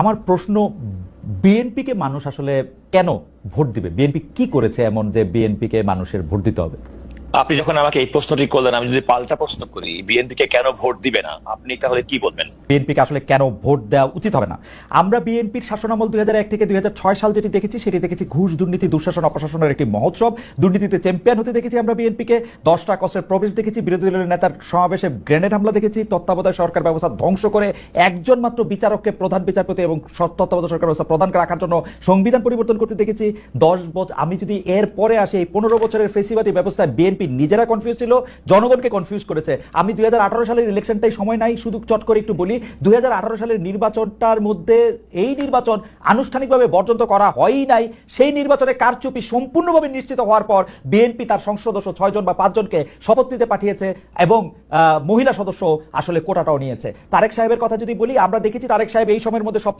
আমার প্রশ্ন, বিএনপিকে মানুষ আসলে কেন ভোট দিবে? বিএনপি কি করেছে এমন যে বিএনপিকে মানুষের ভোট দিতে হবে? আপনি যখন আমাকে এই প্রশ্নটি করলেন, আমি যদি পাল্টা প্রশ্ন করি, বিএনপি কে কেন ভোট দিবে না, আপনি তাহলে কি বলবেন? বিএনপিকে আসলে কেন ভোট দেওয়া উচিত হবে না? আমরা বিএনপির শাসনামল 2001 থেকে 2006 সাল যেটি দেখেছি, সেটি দেখেছি ঘুষ, দুর্নীতি, দুঃশাসন, অপশাসনের একটি মহোৎসব। দুর্নীতিতে চ্যাম্পিয়ন হতে দেখেছি আমরা বিএনপিকে। 10টা কষ্টের প্রবেশ দেখেছি, বিরোধী দলের নেতার সমাবেশে গ্রেনেড হামলা দেখেছি, তত্ত্বাবধায়ক সরকার ব্যবস্থা ধ্বংস করে একজন মাত্র বিচারককে প্রধান বিচারপতি এবং তত্ত্বাবধায়ক সরকার ব্যবস্থা প্রধান রাখার জন্য সংবিধান পরিবর্তন করতে দেখেছি। 10 বছর, আমি যদি এর পরে আসি, এই 15 বছরের ফেসিবাদী ব্যবস্থায় বিএনপি নিজেরা কনফিউজ ছিল, জনগণকে কনফিউজ করেছে। আমি 2018 সালের ইলেকশনটাই সময় নাই, শুধু চট করে একটু বলি, 2018 সালের নির্বাচনটার মধ্যে এই নির্বাচন আনুষ্ঠানিকভাবে বর্জন তো করা হয়ই নাই। সেই নির্বাচনে কারচুপি সম্পূর্ণভাবে নিশ্চিত হওয়ার পর বিএনপি তার সংসদ সদস্য 6 জন বা 5 জনকে শপথ নিতে পাঠিয়েছে এবং মহিলা সদস্য আসলে কোটাটাও নিয়েছে। তারেক সাহেবের কথা যদি বলি, আমরা দেখেছি তারেক সাহেব এই সময়ের মধ্যে সবচেয়ে